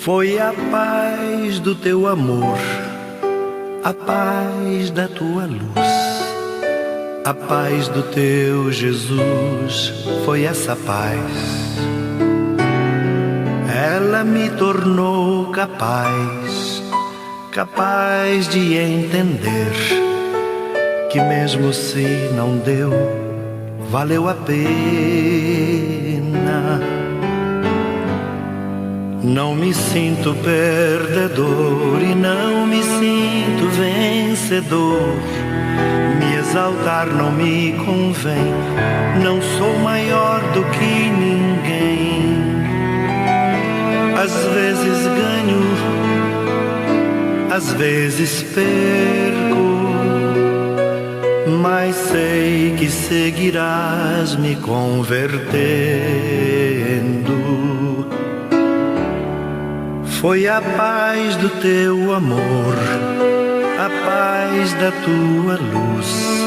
Foi a paz do teu amor, a paz da tua luz, a paz do teu Jesus, foi essa paz. Ela me tornou capaz de entender que mesmo se não deu, valeu a pena. Não me sinto perdedor e não me sinto vencedor. Me exaltar não me convém, não sou maior do que ninguém. Às vezes ganho, às vezes perco, mas sei que seguirás me convertendo. Foi a paz do teu amor, a paz da tua luz,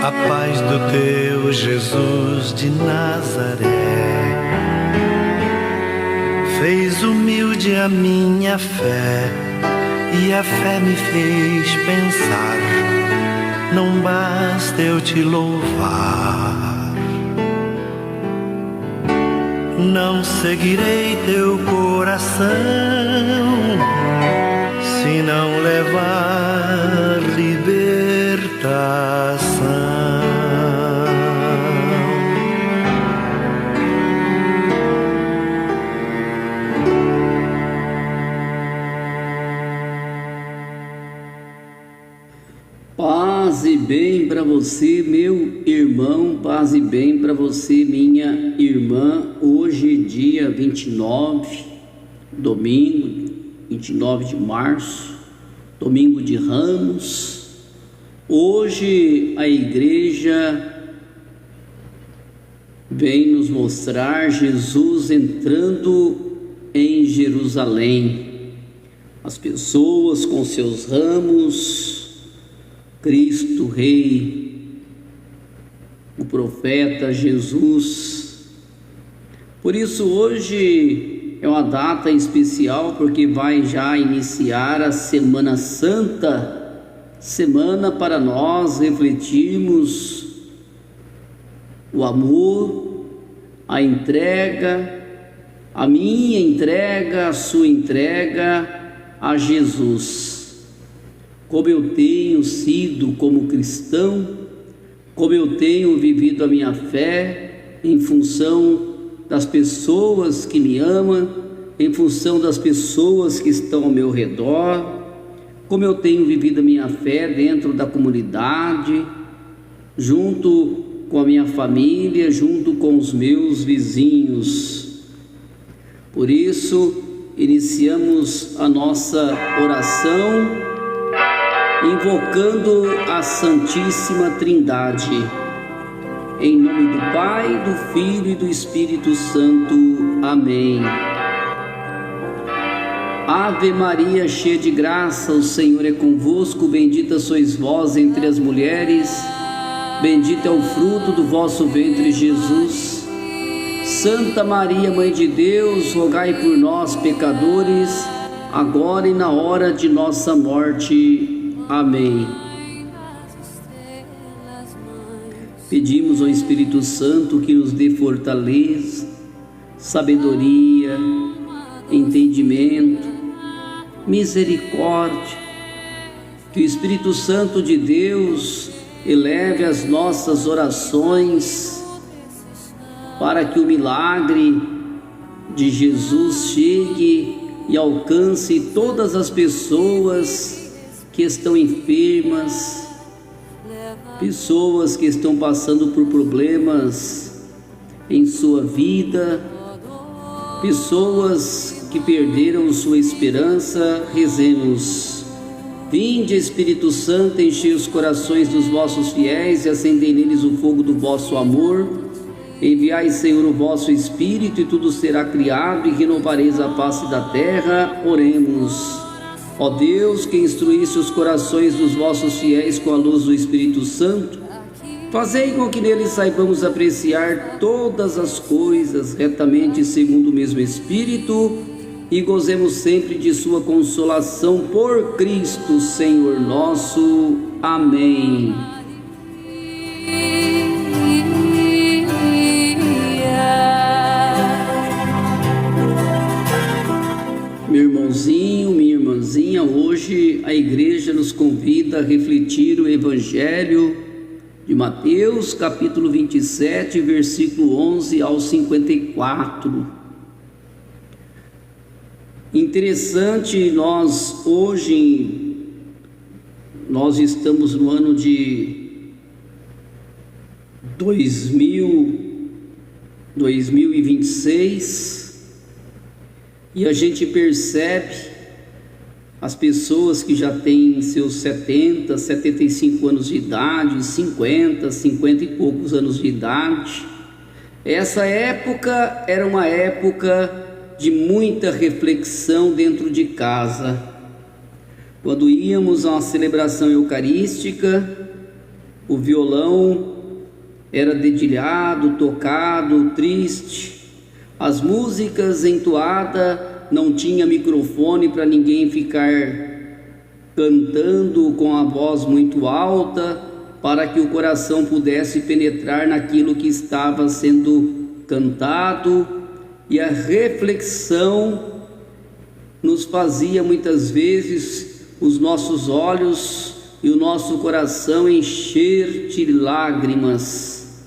a paz do teu Jesus de Nazaré. Fez humilde a minha fé e a fé me fez pensar, não basta eu te louvar. Não seguirei teu coração se não levar libertação. Paz e bem para você, meu irmão, paz e bem para você, minha irmã. Hoje, dia 29, domingo, 29 de março, domingo de Ramos. Hoje a igreja vem nos mostrar Jesus entrando em Jerusalém. As pessoas com seus ramos, Cristo Rei, o profeta Jesus. Por isso hoje é uma data especial, porque vai já iniciar a Semana Santa, semana para nós refletirmos o amor, a entrega, a minha entrega, a sua entrega a Jesus. Como eu tenho sido como cristão, como eu tenho vivido a minha fé em função das pessoas que me amam, em função das pessoas que estão ao meu redor, como eu tenho vivido a minha fé dentro da comunidade, junto com a minha família, junto com os meus vizinhos. Por isso, iniciamos a nossa oração invocando a Santíssima Trindade, em nome do Pai, do Filho e do Espírito Santo. Amém. Ave Maria, cheia de graça, o Senhor é convosco, bendita sois vós entre as mulheres, bendito é o fruto do vosso ventre, Jesus. Santa Maria, Mãe de Deus, rogai por nós, pecadores, agora e na hora de nossa morte. Amém. Pedimos ao Espírito Santo que nos dê fortaleza, sabedoria, entendimento, misericórdia. Que o Espírito Santo de Deus eleve as nossas orações para que o milagre de Jesus chegue e alcance todas as pessoas que estão enfermas, pessoas que estão passando por problemas em sua vida, pessoas que perderam sua esperança. Rezemos. Vinde, Espírito Santo, enchei os corações dos vossos fiéis e acendei neles o fogo do vosso amor. Enviai, Senhor, o vosso Espírito, e tudo será criado, e renovareis a face da terra. Oremos. Ó Deus, que instruísse os corações dos vossos fiéis com a luz do Espírito Santo, fazei com que neles saibamos apreciar todas as coisas retamente segundo o mesmo Espírito, e gozemos sempre de sua consolação por Cristo, Senhor nosso. Amém. Meu irmãozinho, minha irmãzinha, hoje a igreja nos convida a refletir o Evangelho de Mateus, capítulo 27, versículo 11 ao 54. Interessante, nós estamos no ano de 2026 e a gente percebe as pessoas que já têm seus 70, 75 anos de idade, 50 e poucos anos de idade. Essa época era uma época de muita reflexão dentro de casa. Quando íamos a uma celebração eucarística, o violão era dedilhado, tocado, triste. As músicas entoadas, não tinha microfone para ninguém ficar cantando com a voz muito alta, para que o coração pudesse penetrar naquilo que estava sendo cantado, e a reflexão nos fazia muitas vezes os nossos olhos e o nosso coração encher de lágrimas,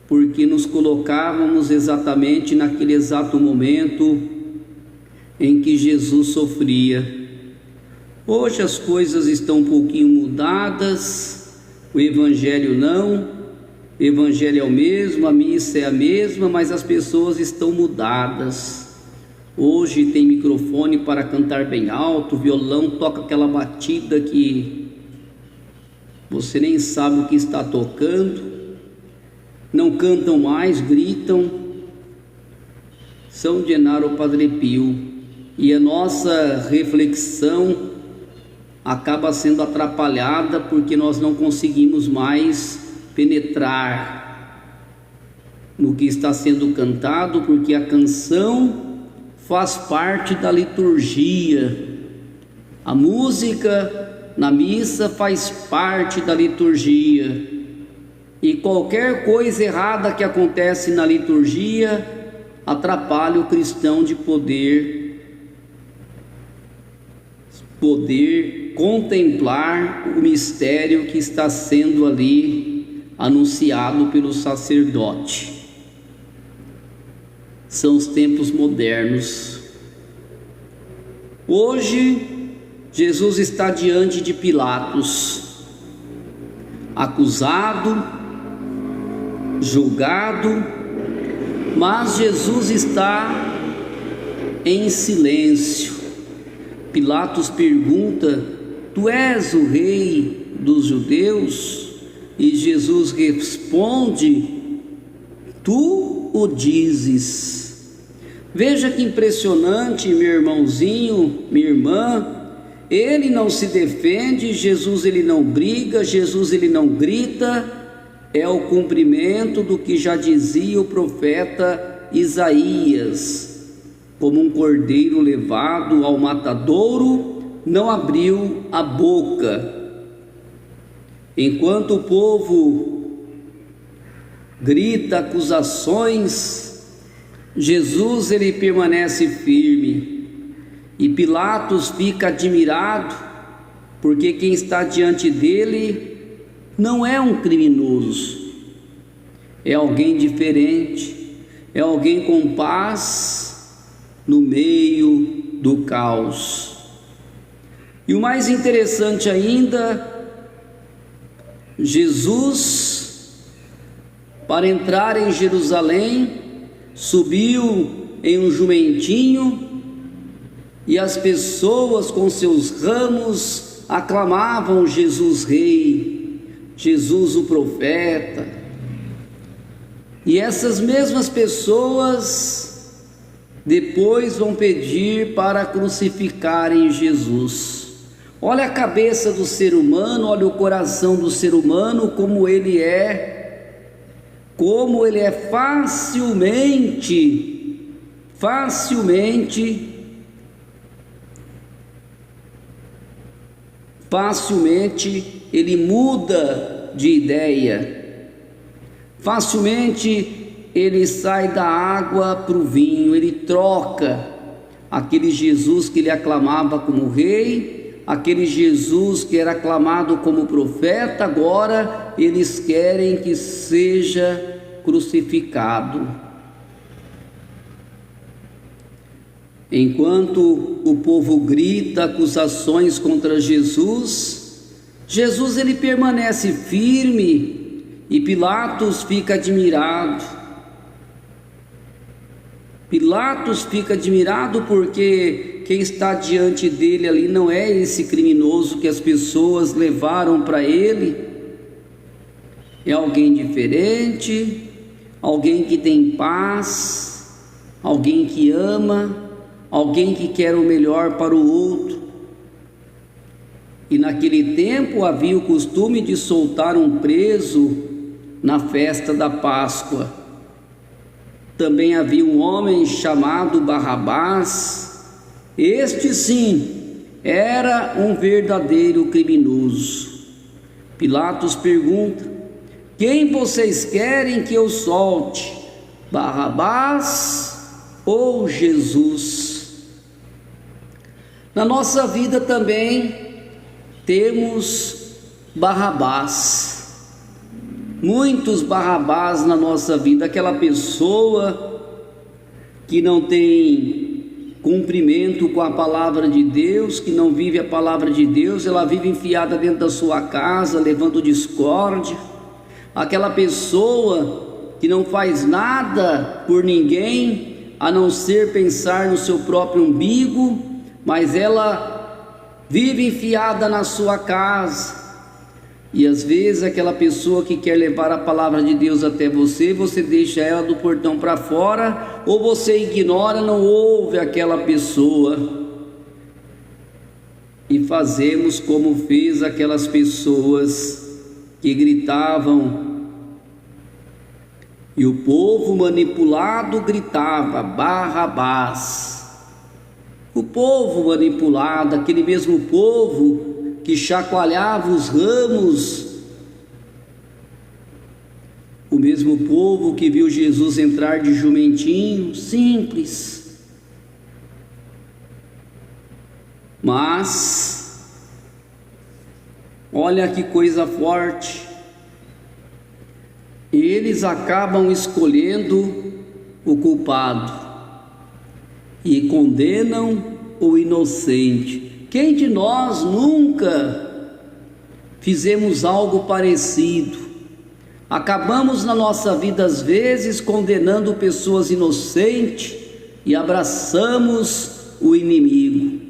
porque nos colocávamos exatamente naquele exato momento em que Jesus sofria. Hoje as coisas estão um pouquinho mudadas, o Evangelho não, o Evangelho é o mesmo, a missa é a mesma, mas as pessoas estão mudadas. Hoje tem microfone para cantar bem alto, o violão toca aquela batida que você nem sabe o que está tocando, não cantam mais, gritam. São Genaro Padre Pio, e a nossa reflexão acaba sendo atrapalhada porque nós não conseguimos mais penetrar no que está sendo cantado, porque a canção faz parte da liturgia, a música na missa faz parte da liturgia, e qualquer coisa errada que acontece na liturgia atrapalha o cristão de poder contemplar o mistério que está sendo ali anunciado pelo sacerdote. São os tempos modernos. Hoje, Jesus está diante de Pilatos, acusado, julgado, mas Jesus está em silêncio. Pilatos pergunta: tu és o rei dos judeus? E Jesus responde: tu o dizes. Veja que impressionante, meu irmãozinho, minha irmã. Ele não se defende, Jesus ele não briga, Jesus ele não grita. É o cumprimento do que já dizia o profeta Isaías: como um cordeiro levado ao matadouro, não abriu a boca. Enquanto o povo grita acusações, Jesus ele permanece firme, e Pilatos fica admirado, porque quem está diante dele não é um criminoso, é alguém diferente, é alguém com paz no meio do caos. E o mais interessante ainda, Jesus, para entrar em Jerusalém, subiu em um jumentinho, e as pessoas com seus ramos aclamavam Jesus Rei, Jesus o profeta. E essas mesmas pessoas depois vão pedir para crucificarem Jesus. Olha a cabeça do ser humano, olha o coração do ser humano, como ele é facilmente facilmente ele muda de ideia, facilmente ele sai da água para o vinho, ele troca aquele Jesus que ele aclamava como rei, aquele Jesus que era aclamado como profeta, agora eles querem que seja crucificado. Enquanto o povo grita acusações contra Jesus, Jesus ele permanece firme e Pilatos fica admirado. Pilatos fica admirado porque quem está diante dele ali não é esse criminoso que as pessoas levaram para ele, é alguém diferente, alguém que tem paz, alguém que ama, alguém que quer o melhor para o outro. E naquele tempo havia o costume de soltar um preso na festa da Páscoa. Também havia um homem chamado Barrabás. Este sim era um verdadeiro criminoso. Pilatos pergunta: quem vocês querem que eu solte? Barrabás ou Jesus? Na nossa vida também temos Barrabás. Muitos Barrabás na nossa vida, aquela pessoa que não tem cumprimento com a palavra de Deus, que não vive a palavra de Deus, ela vive enfiada dentro da sua casa, levando discórdia. Aquela pessoa que não faz nada por ninguém, a não ser pensar no seu próprio umbigo, mas ela vive enfiada na sua casa. E às vezes aquela pessoa que quer levar a palavra de Deus até você, você deixa ela do portão para fora, ou você ignora, não ouve aquela pessoa. E fazemos como fez aquelas pessoas que gritavam, e o povo manipulado gritava: Barrabás. O povo manipulado, aquele mesmo povo que chacoalhava os ramos, o mesmo povo que viu Jesus entrar de jumentinho, simples. Mas olha que coisa forte, eles acabam escolhendo o culpado e condenam o inocente. Quem de nós nunca fizemos algo parecido? Acabamos na nossa vida às vezes condenando pessoas inocentes e abraçamos o inimigo.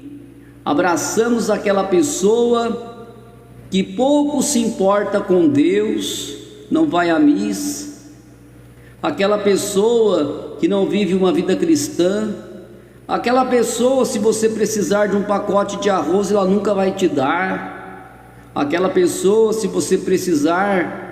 Abraçamos aquela pessoa que pouco se importa com Deus, não vai à missa. Aquela pessoa que não vive uma vida cristã. Aquela pessoa, se você precisar de um pacote de arroz, ela nunca vai te dar. Aquela pessoa, se você precisar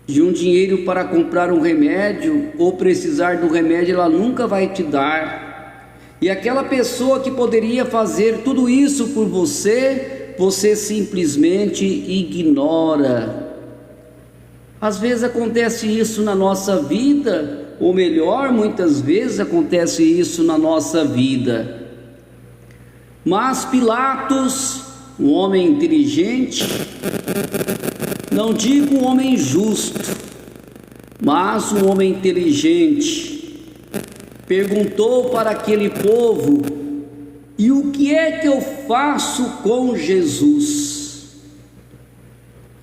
de um dinheiro para comprar um remédio, ou precisar do remédio, ela nunca vai te dar. E aquela pessoa que poderia fazer tudo isso por você, você simplesmente ignora. Às vezes acontece isso na nossa vida, ou melhor, muitas vezes acontece isso na nossa vida. Mas Pilatos, um homem inteligente, não digo um homem justo, mas um homem inteligente, perguntou para aquele povo: e o que é que eu faço com Jesus?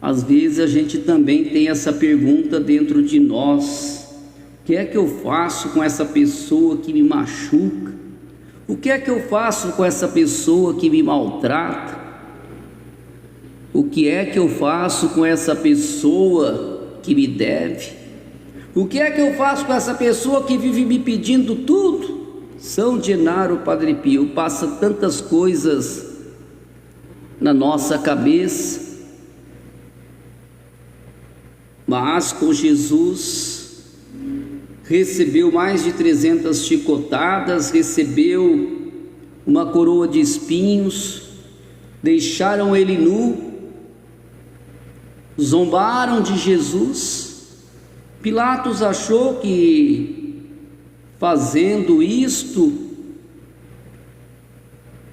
Às vezes a gente também tem essa pergunta dentro de nós. O que é que eu faço com essa pessoa que me machuca? O que é que eu faço com essa pessoa que me maltrata? O que é que eu faço com essa pessoa que me deve? O que é que eu faço com essa pessoa que vive me pedindo tudo? São Genaro, Padre Pio, passa tantas coisas na nossa cabeça. Mas com Jesus recebeu mais de 300 chicotadas, recebeu uma coroa de espinhos, deixaram ele nu, zombaram de Jesus. Pilatos achou que, fazendo isto,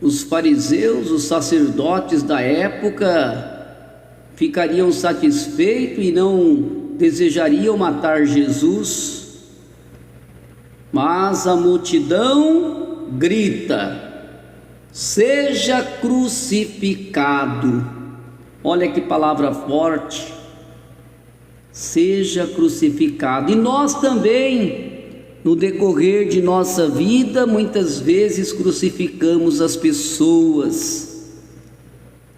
os fariseus, os sacerdotes da época, ficariam satisfeitos e não desejariam matar Jesus. Mas a multidão grita: seja crucificado. Olha que palavra forte. Seja crucificado. E nós também, no decorrer de nossa vida, muitas vezes crucificamos as pessoas.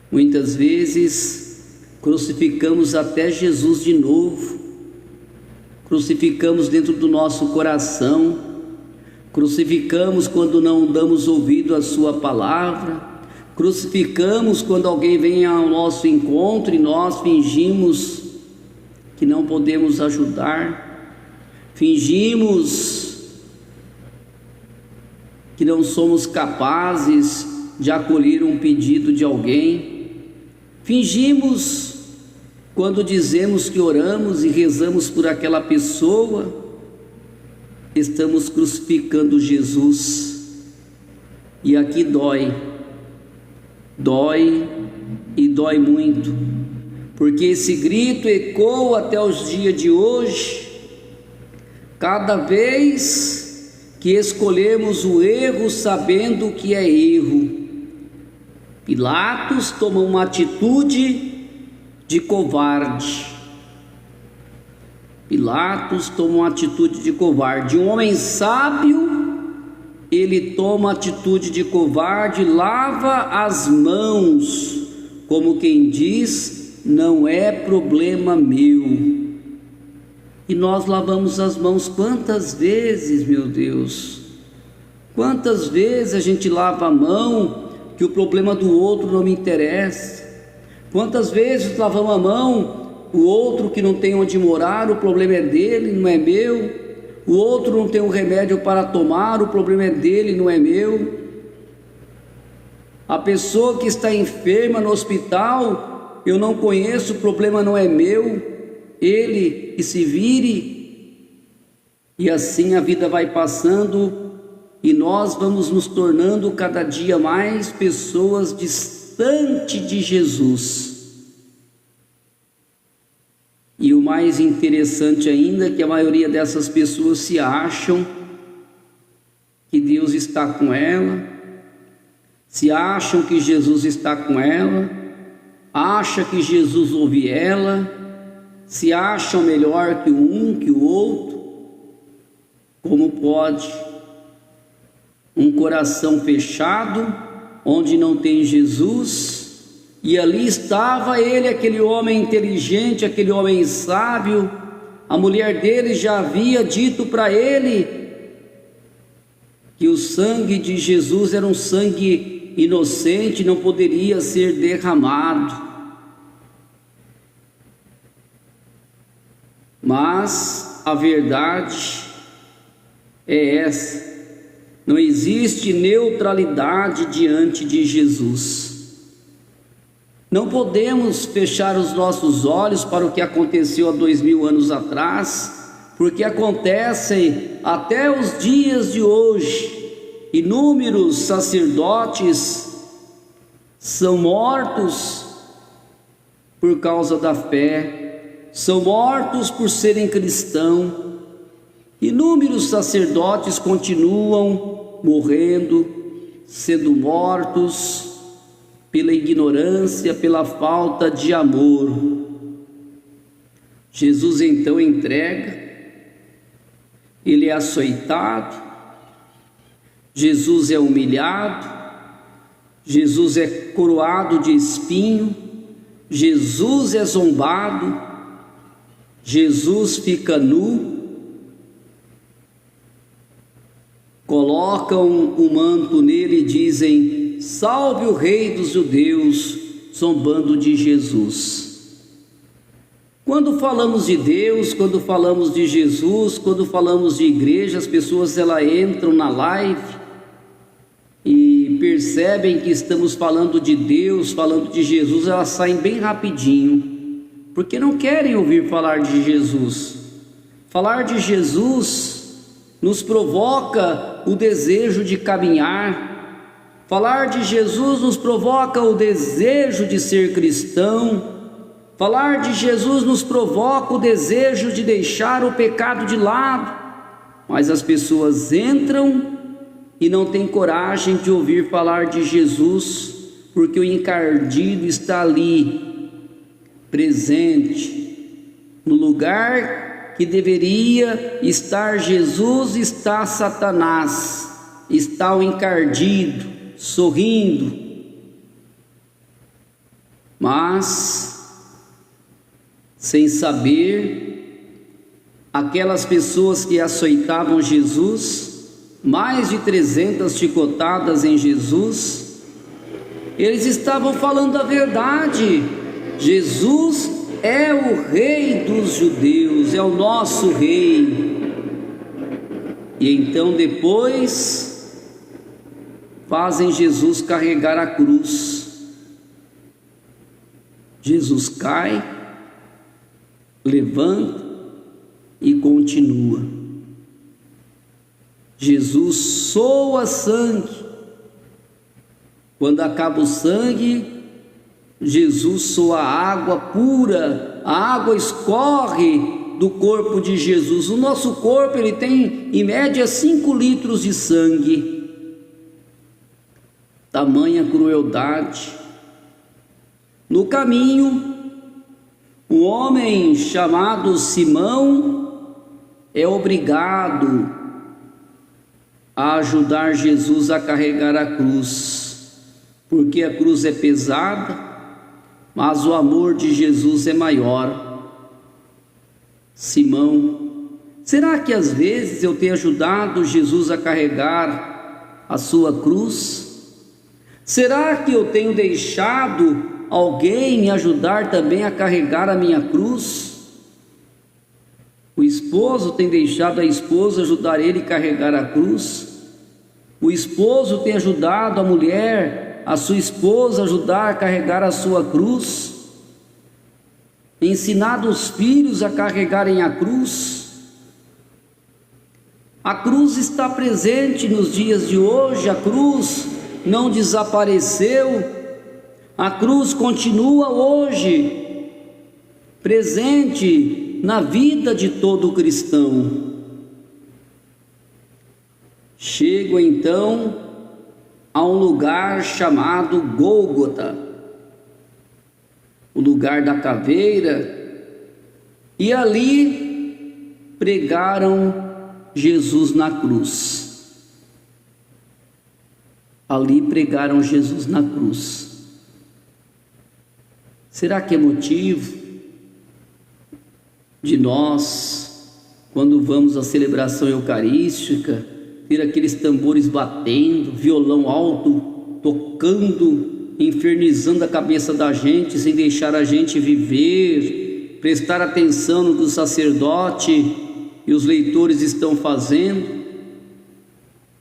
Muitas vezes crucificamos até Jesus de novo. Crucificamos dentro do nosso coração. Crucificamos quando não damos ouvido à sua palavra. Crucificamos quando alguém vem ao nosso encontro e nós fingimos que não podemos ajudar. Fingimos que não somos capazes de acolher um pedido de alguém. Fingimos quando dizemos que oramos e rezamos por aquela pessoa. Estamos crucificando Jesus. E aqui dói e dói muito, porque esse grito ecoa até os dias de hoje. Cada vez que escolhemos o erro sabendo que é erro, Pilatos toma uma atitude de covarde. Pilatos toma uma atitude de covarde. Um homem sábio, ele toma atitude de covarde, lava as mãos, como quem diz: não é problema meu. E nós lavamos as mãos quantas vezes, meu Deus? Quantas vezes a gente lava a mão que o problema do outro não me interessa? Quantas vezes lavamos a mão, o outro que não tem onde morar, o problema é dele, não é meu. O outro não tem um remédio para tomar, o problema é dele, não é meu. A pessoa que está enferma no hospital, eu não conheço, o problema não é meu. Ele que se vire. E assim a vida vai passando e nós vamos nos tornando cada dia mais pessoas distantes de Jesus. E o mais interessante ainda é que a maioria dessas pessoas se acham que Deus está com ela, se acham que Jesus está com ela, acha que Jesus ouve ela, se acham melhor que um, que o outro. Como pode? Um coração fechado, onde não tem Jesus. E ali estava ele, aquele homem inteligente, aquele homem sábio. A mulher dele já havia dito para ele que o sangue de Jesus era um sangue inocente, não poderia ser derramado. Mas a verdade é essa: não existe neutralidade diante de Jesus. Não podemos fechar os nossos olhos para o que aconteceu há 2000 anos atrás, porque acontecem até os dias de hoje. Inúmeros sacerdotes são mortos por causa da fé, são mortos por serem cristãos. Inúmeros sacerdotes continuam morrendo, sendo mortos pela ignorância, pela falta de amor. Jesus então entrega, ele é açoitado, Jesus é humilhado, Jesus é coroado de espinho, Jesus é zombado, Jesus fica nu, colocam o manto nele e dizem: salve o rei dos judeus, zombando de Jesus. Quando falamos de Deus, quando falamos de Jesus, quando falamos de igreja, as pessoas entram na live e percebem que estamos falando de Deus, falando de Jesus, elas saem bem rapidinho, porque não querem ouvir falar de Jesus. Falar de Jesus nos provoca o desejo de caminhar. Falar de Jesus nos provoca o desejo de ser cristão. Falar de Jesus nos provoca o desejo de deixar o pecado de lado. Mas as pessoas entram e não têm coragem de ouvir falar de Jesus, porque o encardido está ali, presente. No lugar que deveria estar Jesus, está Satanás, está o encardido, sorrindo. Mas, sem saber, aquelas pessoas que açoitavam Jesus, mais de 300 chicotadas em Jesus, eles estavam falando a verdade. Jesus é o rei dos judeus, é o nosso rei. E então depois fazem Jesus carregar a cruz. Jesus cai, levanta e continua. Jesus soa sangue. Quando acaba o sangue, Jesus soa água pura. A água escorre do corpo de Jesus. O nosso corpo, ele tem em média 5 litros de sangue. Tamanha crueldade. No caminho, um homem chamado Simão é obrigado a ajudar Jesus a carregar a cruz, porque a cruz é pesada, mas o amor de Jesus é maior. Simão, será que às vezes eu tenho ajudado Jesus a carregar a sua cruz? Será que eu tenho deixado alguém me ajudar também a carregar a minha cruz? O esposo tem deixado a esposa ajudar ele a carregar a cruz? O esposo tem ajudado a mulher, a sua esposa, a ajudar a carregar a sua cruz? Ensinado os filhos a carregarem a cruz? A cruz está presente nos dias de hoje, a cruz não desapareceu, a cruz continua hoje, presente na vida de todo cristão. Chego então a um lugar chamado Gólgota, o lugar da caveira, e ali pregaram Jesus na cruz. Ali pregaram Jesus na cruz. Será que é motivo de nós, quando vamos à celebração eucarística, ter aqueles tambores batendo, violão alto tocando, infernizando a cabeça da gente, sem deixar a gente viver, prestar atenção no que o sacerdote e os leitores estão fazendo?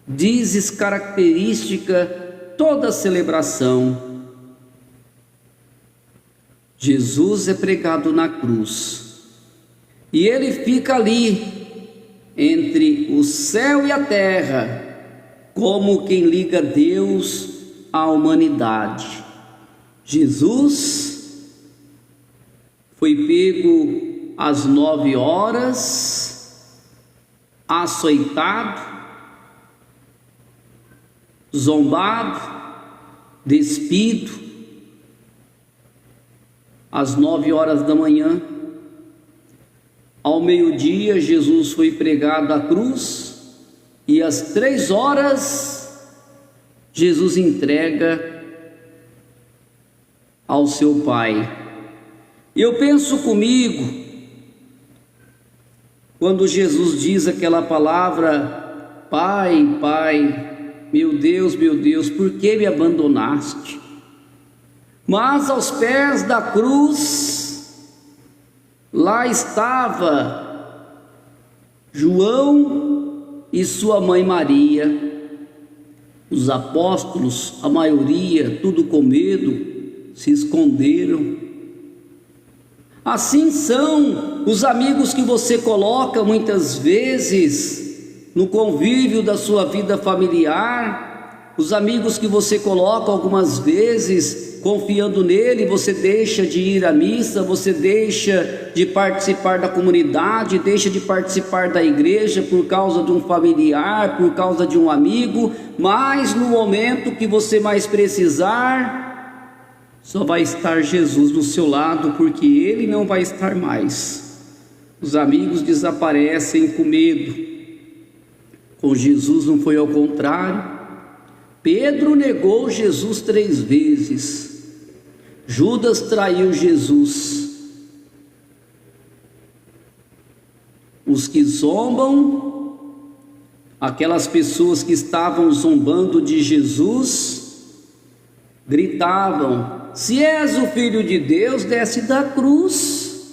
Dizes característica toda a celebração. Jesus é pregado na cruz, e ele fica ali, entre o céu e a terra, como quem liga Deus à humanidade. Jesus foi pego às 9 horas, açoitado, zombado, despido, às 9 horas da manhã. Ao meio-dia, Jesus foi pregado à cruz, e às 3 horas, Jesus entrega ao seu Pai. E eu penso comigo, quando Jesus diz aquela palavra: Pai, Pai, meu Deus, por que me abandonaste? Mas aos pés da cruz, lá estava João e sua mãe Maria. Os apóstolos, a maioria, tudo com medo, se esconderam. Assim são os amigos que você coloca muitas vezes no convívio da sua vida familiar, os amigos que você coloca algumas vezes, confiando nele, você deixa de ir à missa, você deixa de participar da comunidade, deixa de participar da igreja por causa de um familiar, por causa de um amigo, mas no momento que você mais precisar, só vai estar Jesus do seu lado, porque ele não vai estar mais. Os amigos desaparecem com medo. Com Jesus não foi ao contrário. Pedro negou Jesus 3 vezes. Judas traiu Jesus. Os que zombam, aquelas pessoas que estavam zombando de Jesus, gritavam: se és o Filho de Deus, desce da cruz.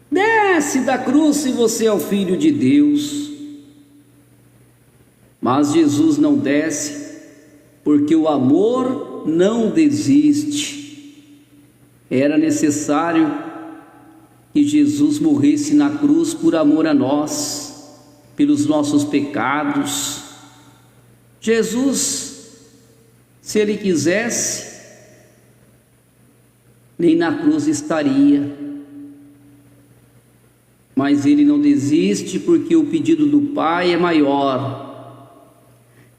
Desce da cruz se você é o Filho de Deus. Mas Jesus não desce, porque o amor não desiste. Era necessário que Jesus morresse na cruz por amor a nós, pelos nossos pecados. Jesus, se ele quisesse, nem na cruz estaria, mas ele não desiste, porque o pedido do Pai é maior.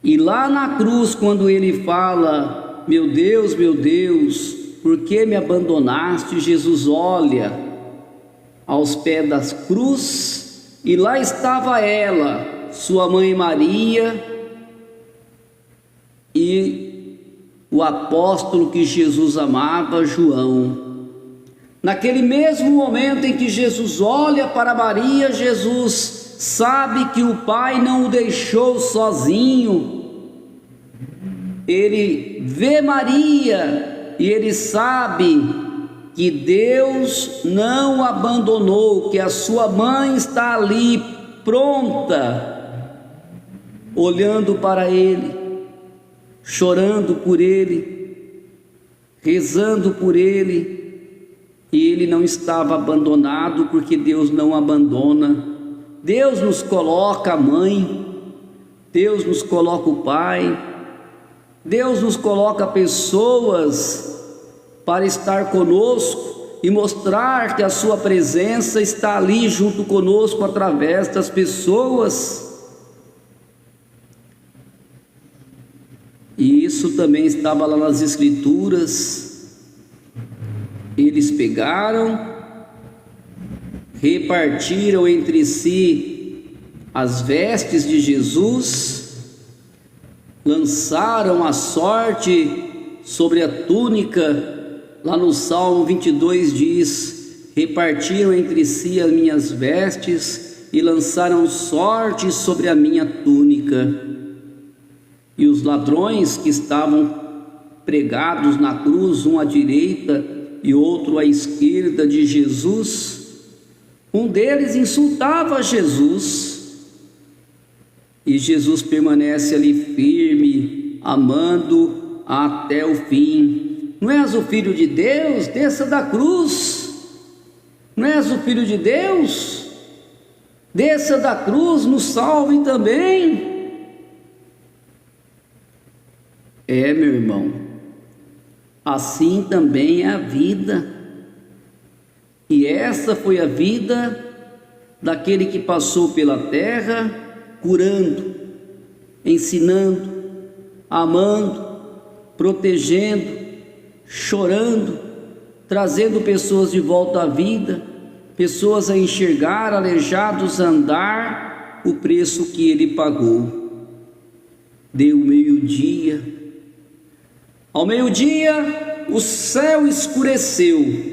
E lá na cruz, quando ele fala: meu Deus, por que me abandonaste? Jesus olha aos pés da cruz, e lá estava ela, sua mãe Maria, e o apóstolo que Jesus amava, João. Naquele mesmo momento em que Jesus olha para Maria, Jesus sabe que o Pai não o deixou sozinho. Ele vê Maria e ele sabe que Deus não o abandonou, que a sua mãe está ali pronta, olhando para ele, chorando por ele, rezando por ele. E ele não estava abandonado, porque Deus não abandona. Deus nos coloca a mãe, Deus nos coloca o pai, Deus nos coloca pessoas para estar conosco e mostrar que a sua presença está ali junto conosco através das pessoas. E isso também estava lá nas Escrituras. Eles pegaram, repartiram entre si as vestes de Jesus, lançaram a sorte sobre a túnica. Lá no Salmo 22 diz: repartiram entre si as minhas vestes e lançaram sorte sobre a minha túnica. E os ladrões que estavam pregados na cruz, um à direita e outro à esquerda de Jesus, um deles insultava Jesus, e Jesus permanece ali firme, amando até o fim. Não és o Filho de Deus? Desça da cruz. Não és o Filho de Deus? Desça da cruz, nos salve também. Meu irmão, assim também é a vida. E essa foi a vida daquele que passou pela terra, curando, ensinando, amando, protegendo, chorando, trazendo pessoas de volta à vida, pessoas a enxergar, aleijados a andar, o preço que ele pagou. Deu meio-dia. Ao meio-dia, o céu escureceu.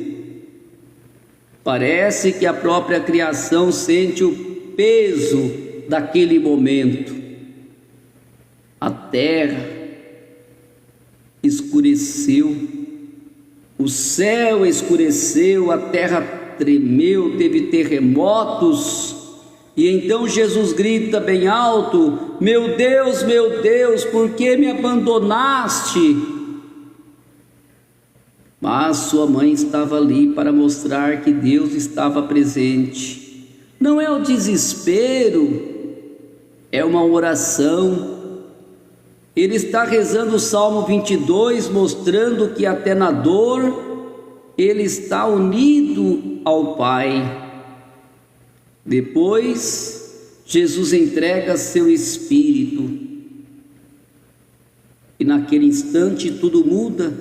Parece que a própria criação sente o peso daquele momento. A terra escureceu, o céu escureceu, a terra tremeu, teve terremotos, E então Jesus grita bem alto: meu Deus, por que me abandonaste? Mas sua mãe estava ali para mostrar que Deus estava presente. Não é o desespero, é uma oração. Ele está rezando o Salmo 22, mostrando que até na dor ele está unido ao Pai. Depois, Jesus entrega seu Espírito, e naquele instante tudo muda.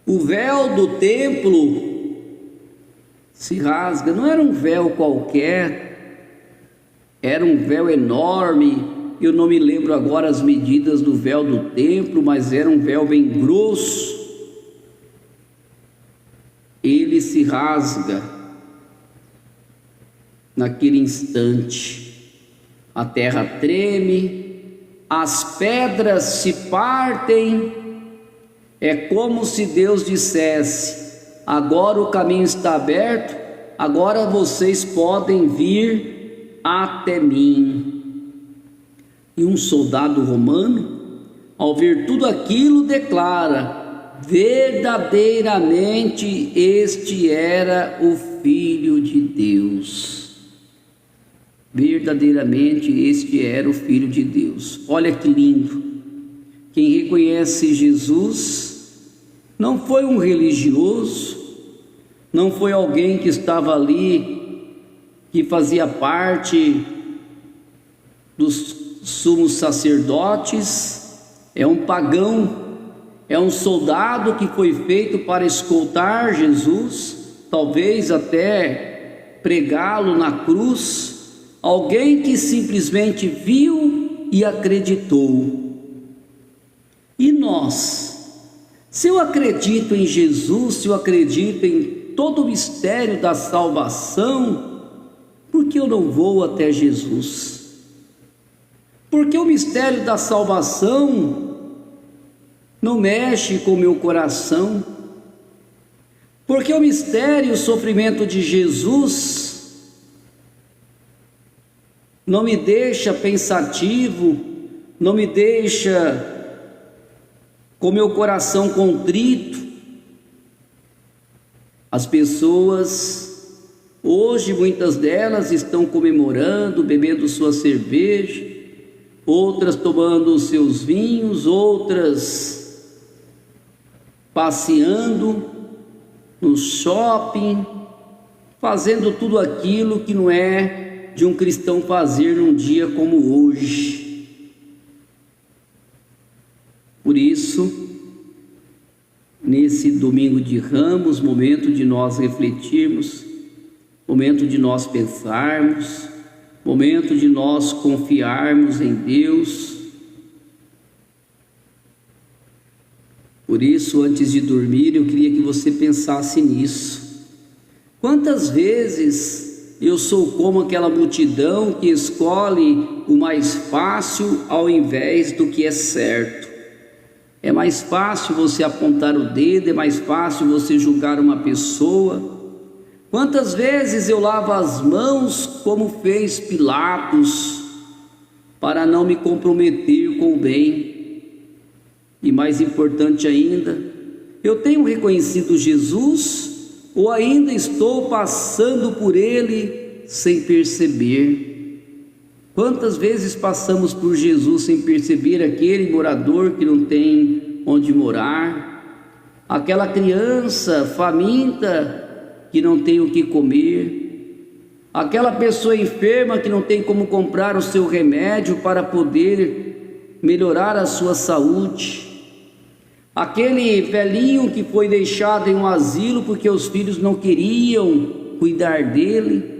O véu do templo se rasga. Não era um véu qualquer, era um véu enorme. Eu não me lembro agora as medidas do véu do templo, mas era um véu bem grosso. Ele se rasga naquele instante. A terra treme, as pedras se partem. É como se Deus dissesse: agora o caminho está aberto, agora vocês podem vir até mim. E um soldado romano, ao ver tudo aquilo, declara: verdadeiramente este era o Filho de Deus. Verdadeiramente este era o Filho de Deus. Olha que lindo. Quem reconhece Jesus não foi um religioso, não foi alguém que estava ali, que fazia parte dos sumos sacerdotes. É um pagão, é um soldado que foi feito para escoltar Jesus, talvez até pregá-lo na cruz. Alguém que simplesmente viu e acreditou. E nós? Se eu acredito em Jesus, se eu acredito em todo o mistério da salvação, por que eu não vou até Jesus? Porque o mistério da salvação não mexe com o meu coração. Porque o mistério e o sofrimento de Jesus não me deixa pensativo, não me deixa com meu coração contrito. As pessoas hoje, muitas delas estão comemorando, bebendo sua cerveja, outras tomando os seus vinhos, outras passeando no shopping, fazendo tudo aquilo que não é de um cristão fazer num dia como hoje. Por isso, nesse domingo de Ramos, momento de nós refletirmos, momento de nós pensarmos, momento de nós confiarmos em Deus. Por isso, antes de dormir, eu queria que você pensasse nisso. Quantas vezes eu sou como aquela multidão que escolhe o mais fácil ao invés do que é certo? É mais fácil você apontar o dedo, é mais fácil você julgar uma pessoa. Quantas vezes eu lavo as mãos como fez Pilatos, para não me comprometer com o bem? E mais importante ainda, eu tenho reconhecido Jesus ou ainda estou passando por ele sem perceber? Quantas vezes passamos por Jesus sem perceber aquele morador que não tem onde morar, aquela criança faminta que não tem o que comer, aquela pessoa enferma que não tem como comprar o seu remédio para poder melhorar a sua saúde, aquele velhinho que foi deixado em um asilo porque os filhos não queriam cuidar dele,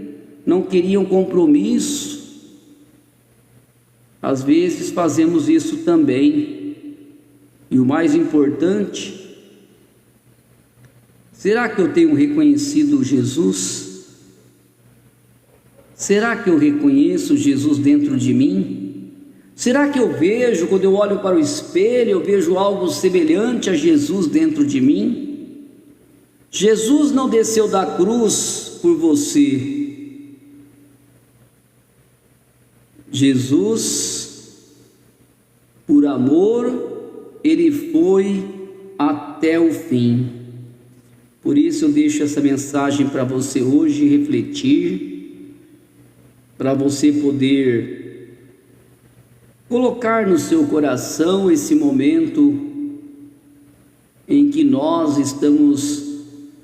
não queriam compromisso. Às vezes fazemos isso também. E o mais importante, será que eu tenho reconhecido Jesus? Será que eu reconheço Jesus dentro de mim? Será que eu vejo, quando eu olho para o espelho, eu vejo algo semelhante a Jesus dentro de mim? Jesus não desceu da cruz por você. Jesus, por amor, ele foi até o fim. Por isso eu deixo essa mensagem para você hoje refletir, para você poder colocar no seu coração esse momento em que nós estamos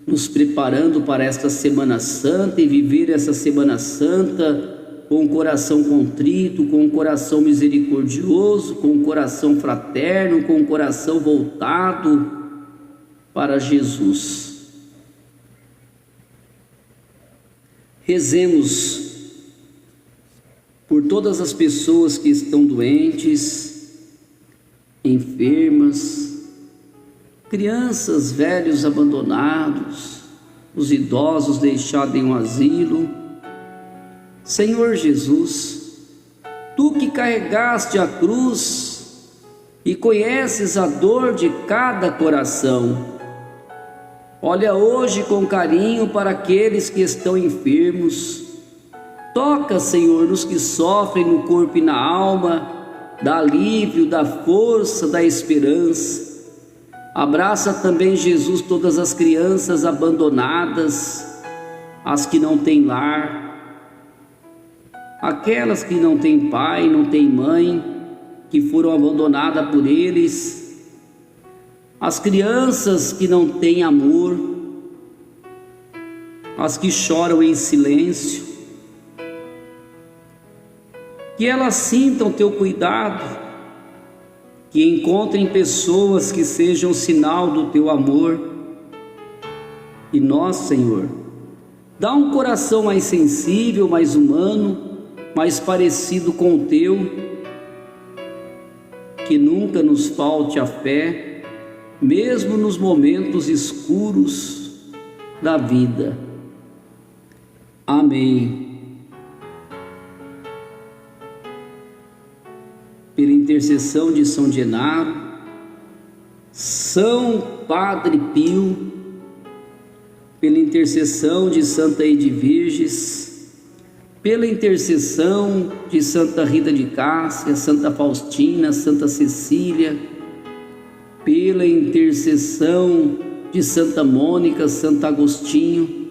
nos preparando para esta Semana Santa e viver essa Semana Santa com o coração contrito, com o coração misericordioso, com o coração fraterno, com o coração voltado para Jesus. Rezemos por todas as pessoas que estão doentes, enfermas, crianças, velhos abandonados, os idosos deixados em um asilo. Senhor Jesus, Tu que carregaste a cruz e conheces a dor de cada coração, olha hoje com carinho para aqueles que estão enfermos. Toca, Senhor, nos que sofrem no corpo e na alma, dá alívio, dá força, dá esperança. Abraça também, Jesus, todas as crianças abandonadas, as que não têm lar, aquelas que não têm pai, não têm mãe, que foram abandonadas por eles, as crianças que não têm amor, as que choram em silêncio, que elas sintam teu cuidado, que encontrem pessoas que sejam sinal do teu amor. E nós, Senhor, dá um coração mais sensível, mais humano, mais parecido com o teu, que nunca nos falte a fé, mesmo nos momentos escuros da vida. Amém. Pela intercessão de São Genaro, São Padre Pio, pela intercessão de Santa Edviges, pela intercessão de Santa Rita de Cássia, Santa Faustina, Santa Cecília, pela intercessão de Santa Mônica, Santo Agostinho,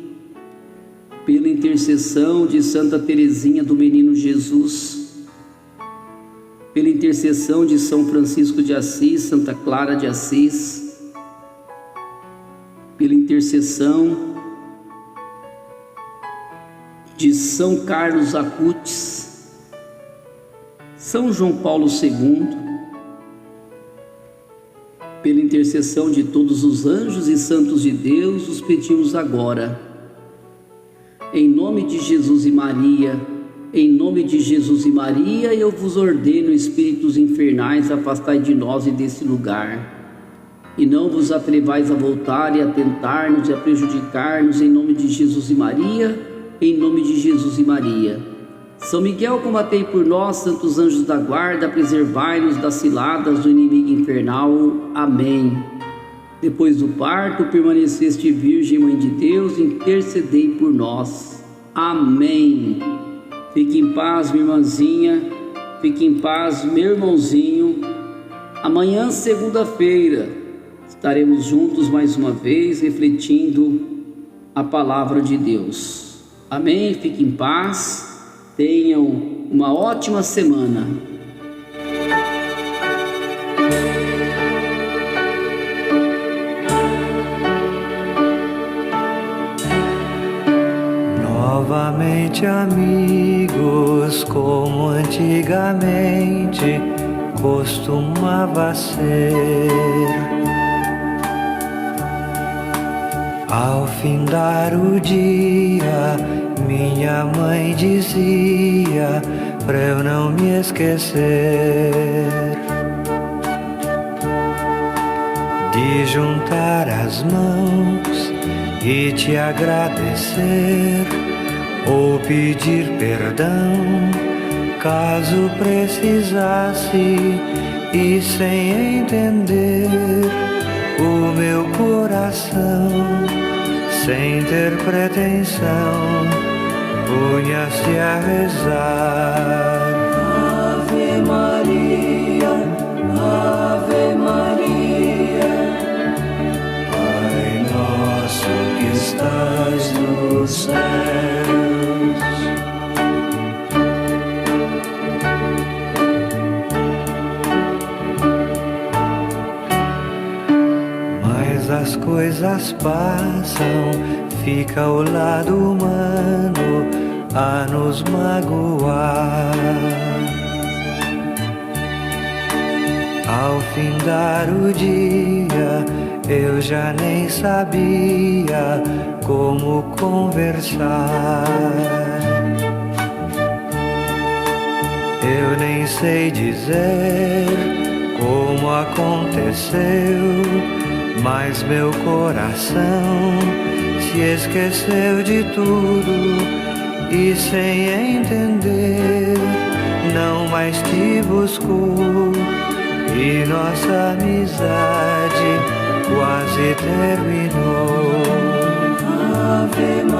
pela intercessão de Santa Teresinha do Menino Jesus, pela intercessão de São Francisco de Assis, Santa Clara de Assis, pela intercessão de São Carlos Acutis, São João Paulo II, pela intercessão de todos os anjos e santos de Deus, os pedimos agora. Em nome de Jesus e Maria, em nome de Jesus e Maria, eu vos ordeno, espíritos infernais, afastai de nós e desse lugar, e não vos atrevais a voltar e a tentar-nos e a prejudicar-nos, em nome de Jesus e Maria, em nome de Jesus e Maria. São Miguel, combatei por nós, santos anjos da guarda, preservai-nos das ciladas do inimigo infernal. Amém. Depois do parto, permaneceste virgem, Mãe de Deus, intercedei por nós. Amém. Fique em paz, minha irmãzinha, fique em paz, meu irmãozinho. Amanhã, segunda-feira, estaremos juntos mais uma vez, refletindo a palavra de Deus. Amém? Fique em paz, tenham uma ótima semana. Novamente amigos, como antigamente costumava ser. Ao findar o dia, minha mãe dizia pra eu não me esquecer de juntar as mãos e te agradecer, ou pedir perdão caso precisasse, e sem entender o meu coração, sem ter pretensão, punha-se a rezar. Maria, Ave Maria. Pai nosso que estás nos céus. Mas as coisas passam, fica o lado humano a nos magoar. Ao findar o dia, eu já nem sabia como conversar. Eu nem sei dizer como aconteceu, mas meu coração se esqueceu de tudo e sem entender não mais te buscou. E nossa amizade quase terminou. Ave Maria.